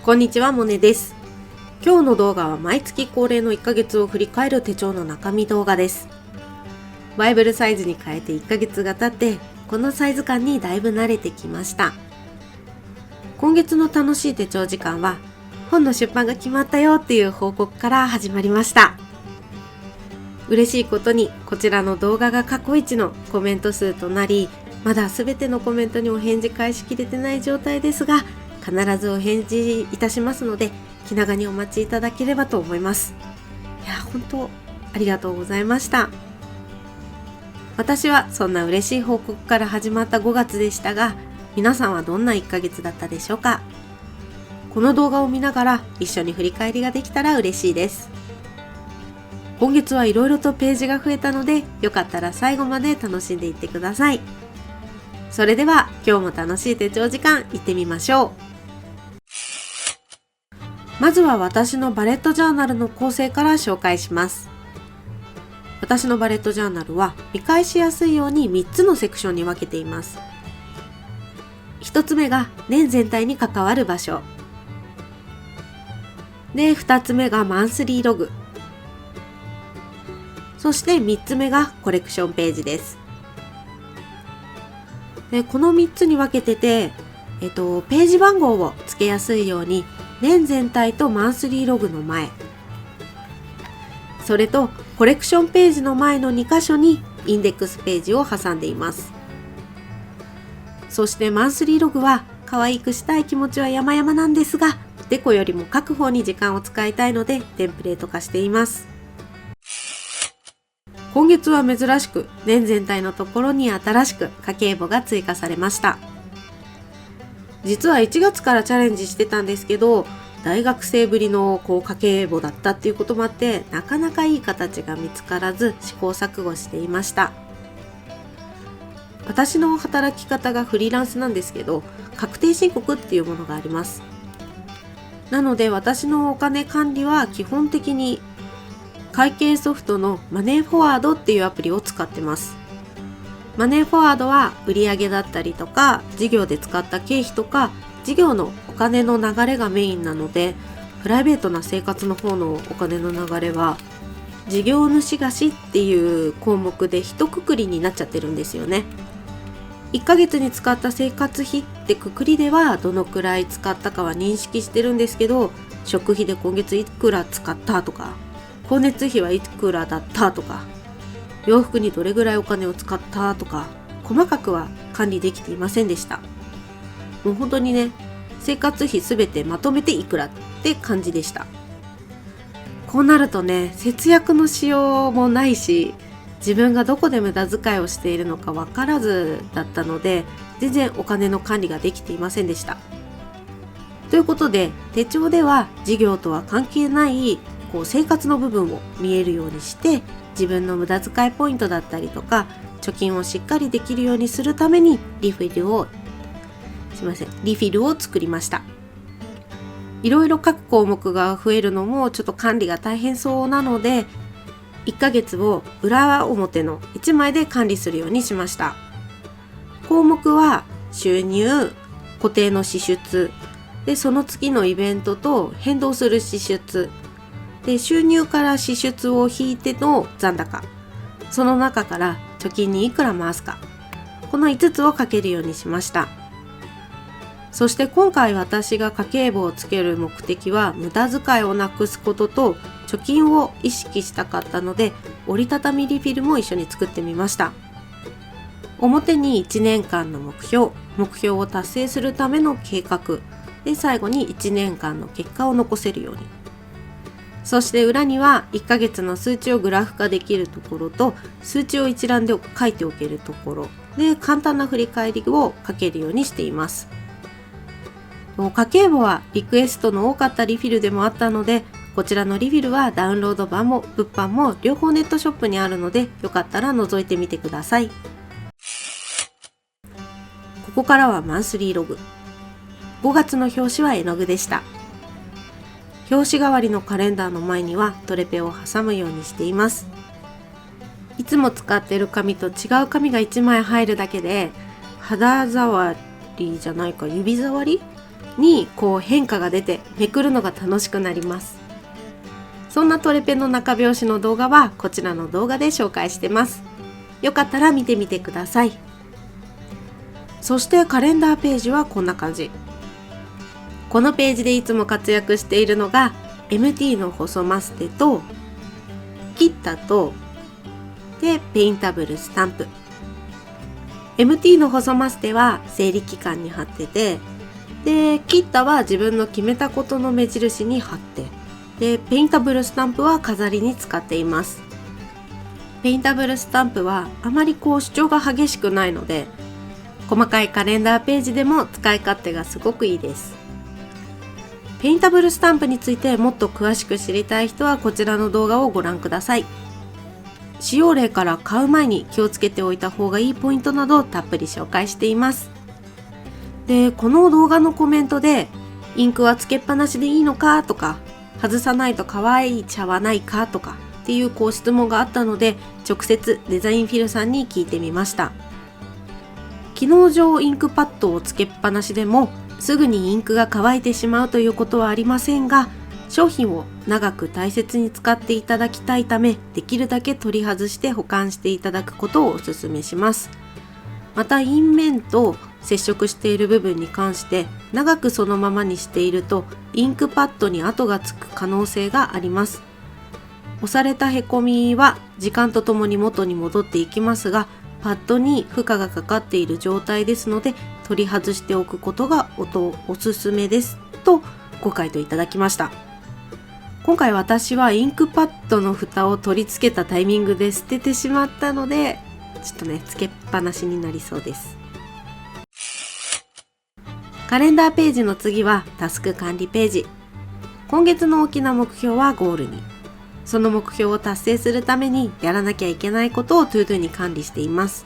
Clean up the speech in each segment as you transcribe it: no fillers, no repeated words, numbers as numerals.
こんにちは、モネです。今日の動画は毎月恒例の1ヶ月を振り返る手帳の中身動画です。バイブルサイズに変えて1ヶ月が経って、このサイズ感にだいぶ慣れてきました。今月の楽しい手帳時間は、本の出版が決まったよっていう報告から始まりました。嬉しいことにこちらの動画が過去一のコメント数となり、まだ全てのコメントにお返事返しきれてない状態ですが、必ずお返事いたしますので、気長にお待ちいただければと思います。いや、本当ありがとうございました。私はそんな嬉しい報告から始まった5月でしたが、皆さんはどんな1ヶ月だったでしょうか。この動画を見ながら一緒に振り返りができたら嬉しいです。今月はいろいろとページが増えたので、よかったら最後まで楽しんでいってください。それでは今日も楽しい手帳時間行ってみましょう。まずは私のバレットジャーナルの構成から紹介します。私のバレットジャーナルは見返しやすいように3つのセクションに分けています。1つ目が年全体に関わる場所。で、2つ目がマンスリーログ。そして3つ目がコレクションページです。で、この3つに分けてて、ページ番号をつけやすいように年全体とマンスリーログの前、それとコレクションページの前の2箇所にインデックスページを挟んでいます。そしてマンスリーログは可愛くしたい気持ちは山々なんですが、デコよりも書く方に時間を使いたいのでテンプレート化しています。今月は珍しく年全体のところに新しく家計簿が追加されました。実は1月からチャレンジしてたんですけど、大学生ぶりの家計簿だったっていうこともあって、なかなかいい形が見つからず試行錯誤していました。私の働き方がフリーランスなんですけど、確定申告っていうものがあります。なので私のお金管理は基本的に会計ソフトのマネーフォワードっていうアプリを使ってます。マネーフォワードは売上だったりとか、事業で使った経費とか、事業のお金の流れがメインなので、プライベートな生活の方のお金の流れは、事業主貸しっていう項目で一括りになっちゃってるんですよね。1ヶ月に使った生活費ってくくりではどのくらい使ったかは認識してるんですけど、食費で今月いくら使ったとか、光熱費はいくらだったとか、洋服にどれぐらいお金を使ったとか、細かくは管理できていませんでした。もう本当にね、生活費すべてまとめていくらって感じでした。こうなるとね、節約のしようもないし、自分がどこで無駄遣いをしているのか分からずだったので、全然お金の管理ができていませんでした。ということで、手帳では事業とは関係ない生活の部分を見えるようにして、自分の無駄遣いポイントだったりとか貯金をしっかりできるようにするためにリフィルを作りました。いろいろ各項目が増えるのもちょっと管理が大変そうなので、1ヶ月を裏表の1枚で管理するようにしました。項目は収入、固定の支出で、その月のイベントと変動する支出で、収入から支出を引いての残高、その中から貯金にいくら回すか、この5つを書けるようにしました。そして今回私が家計簿をつける目的は無駄遣いをなくすことと貯金を意識したかったので、折りたたみリフィルも一緒に作ってみました。表に1年間の目標を達成するための計画で、最後に1年間の結果を残せるように。そして裏には1ヶ月の数値をグラフ化できるところと、数値を一覧で書いておけるところで、簡単な振り返りを書けるようにしています。家計簿はリクエストの多かったリフィルでもあったので、こちらのリフィルはダウンロード版も物販も両方ネットショップにあるので、よかったら覗いてみてください。ここからはマンスリーログ。5月の表紙は絵の具でした。表紙代わりのカレンダーの前にはトレペを挟むようにしています。いつも使っている紙と違う紙が1枚入るだけで、肌触りじゃないか指触りにこう変化が出てめくるのが楽しくなります。そんなトレペンの中拍子の動画はこちらの動画で紹介してます。よかったら見てみてください。そしてカレンダーページはこんな感じ。このページでいつも活躍しているのが MT の細マステとキッタとでペインタブルスタンプ。 MT の細マステは整理期間に貼ってて、でキッタは自分の決めたことの目印に貼って、でペインタブルスタンプは飾りに使っています。ペインタブルスタンプはあまり主張が激しくないので、細かいカレンダーページでも使い勝手がすごくいいです。ペインタブルスタンプについてもっと詳しく知りたい人はこちらの動画をご覧ください。使用例から買う前に気をつけておいた方がいいポイントなどをたっぷり紹介しています。で、この動画のコメントでインクはつけっぱなしでいいのかとか、外さないと可愛い茶はないかとかっていう質問があったので、直接デザインフィルさんに聞いてみました。機能上インクパッドをつけっぱなしでもすぐにインクが乾いてしまうということはありませんが、商品を長く大切に使っていただきたいため、できるだけ取り外して保管していただくことをお勧めします。また印面と接触している部分に関して長くそのままにしているとインクパッドに跡がつく可能性があります。押されたへこみは時間とともに元に戻っていきますが、パッドに負荷がかかっている状態ですので取り外しておくことがおすすめですとご回答いただきました。今回私はインクパッドの蓋を取り付けたタイミングで捨ててしまったので、ちょっとねつけっぱなしになりそうです。カレンダーページの次はタスク管理ページ。今月の大きな目標はゴールに。その目標を達成するためにやらなきゃいけないことをトゥードゥに管理しています。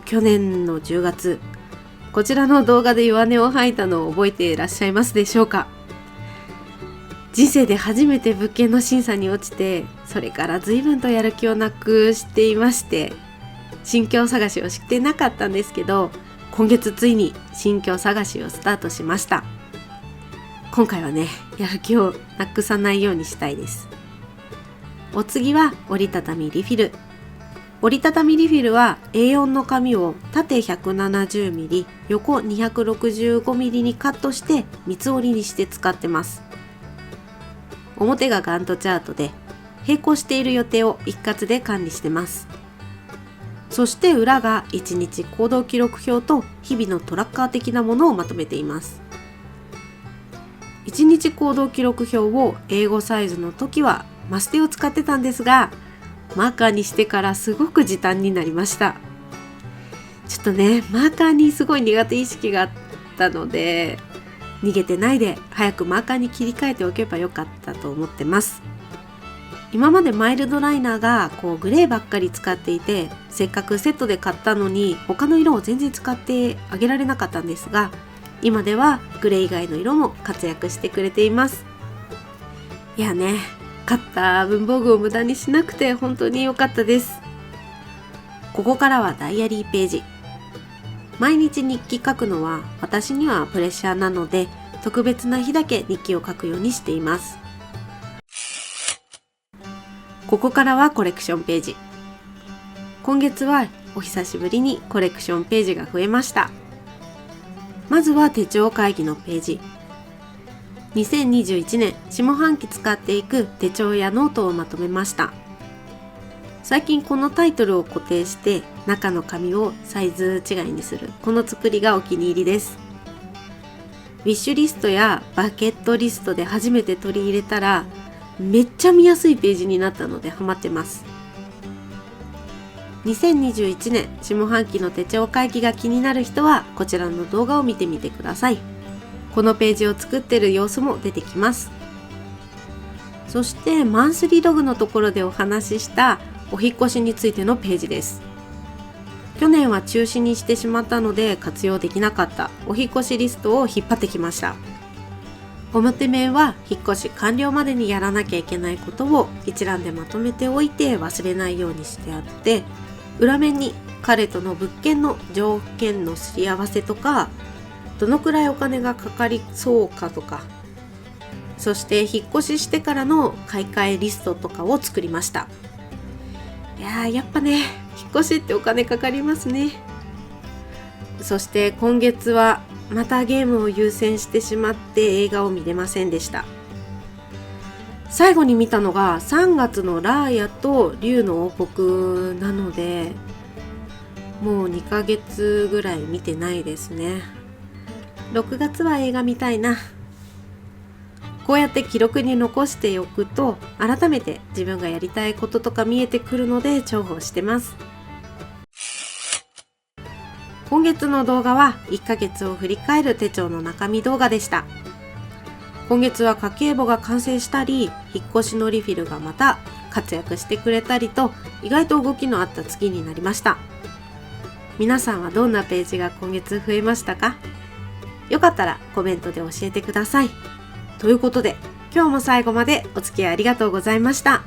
去年の10月、こちらの動画で弱音を吐いたのを覚えていらっしゃいますでしょうか。人生で初めて物件の審査に落ちて、それから随分とやる気をなくしていまして、新居探しをしてなかったんですけど、今月ついに新居探しをスタートしました。今回はね、やる気をなくさないようにしたいです。お次は折りたたみリフィル。折りたたみリフィルは A4 の紙を縦 170mm、横 265mm にカットして三つ折りにして使ってます。表がガントチャートで、並行している予定を一括で管理してます。そして裏が1日行動記録表と日々のトラッカー的なものをまとめています。1日行動記録表を英語サイズの時はマステを使ってたんですが、マーカーにしてからすごく時短になりました。ちょっとね、マーカーにすごい苦手意識があったので、逃げてないで早くマーカーに切り替えておけばよかったと思ってます。今までマイルドライナーがグレーばっかり使っていて、せっかくセットで買ったのに他の色を全然使ってあげられなかったんですが、今ではグレー以外の色も活躍してくれています。いやね、買った文房具を無駄にしなくて本当に良かったです。ここからはダイアリーページ。毎日日記書くのは私にはプレッシャーなので、特別な日だけ日記を書くようにしています。ここからはコレクションページ。今月はお久しぶりにコレクションページが増えました。まずは手帳会議のページ。2021年下半期使っていく手帳やノートをまとめました。最近このタイトルを固定して中の紙をサイズ違いにするこの作りがお気に入りです。ウィッシュリストやバケットリストで初めて取り入れたらめっちゃ見やすいページになったのでハマってます。2021年下半期の手帳会議が気になる人はこちらの動画を見てみてください。このページを作っている様子も出てきます。そしてマンスリーログのところでお話ししたお引越しについてのページです。去年は中止にしてしまったので活用できなかったお引越しリストを引っ張ってきました。表面は引っ越し完了までにやらなきゃいけないことを一覧でまとめておいて忘れないようにしてあって、裏面に彼との物件の条件のすり合わせとかどのくらいお金がかかりそうかとか、そして引っ越ししてからの買い替えリストとかを作りました。やっぱね、引っ越しってお金かかりますね。そして今月はまたゲームを優先してしまって映画を見れませんでした。最後に見たのが3月のラーヤと竜の王国なので、もう2ヶ月ぐらい見てないですね。6月は映画見たいな。こうやって記録に残しておくと、改めて自分がやりたいこととか見えてくるので重宝してます。今月の動画は1ヶ月を振り返る手帳の中身動画でした。今月は家計簿が完成したり、引っ越しのリフィルがまた活躍してくれたりと、意外と動きのあった月になりました。皆さんはどんなページが今月増えましたか？よかったらコメントで教えてください。ということで、今日も最後までお付き合いありがとうございました。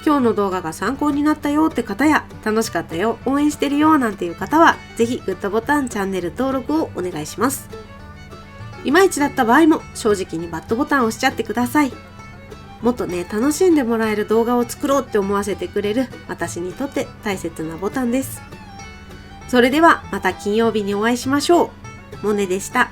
今日の動画が参考になったよって方や、楽しかったよ、応援してるよなんていう方は、ぜひグッドボタン、チャンネル登録をお願いします。いまいちだった場合も正直にバッドボタンを押しちゃってください。もっとね、楽しんでもらえる動画を作ろうって思わせてくれる私にとって大切なボタンです。それではまた金曜日にお会いしましょう。モネでした。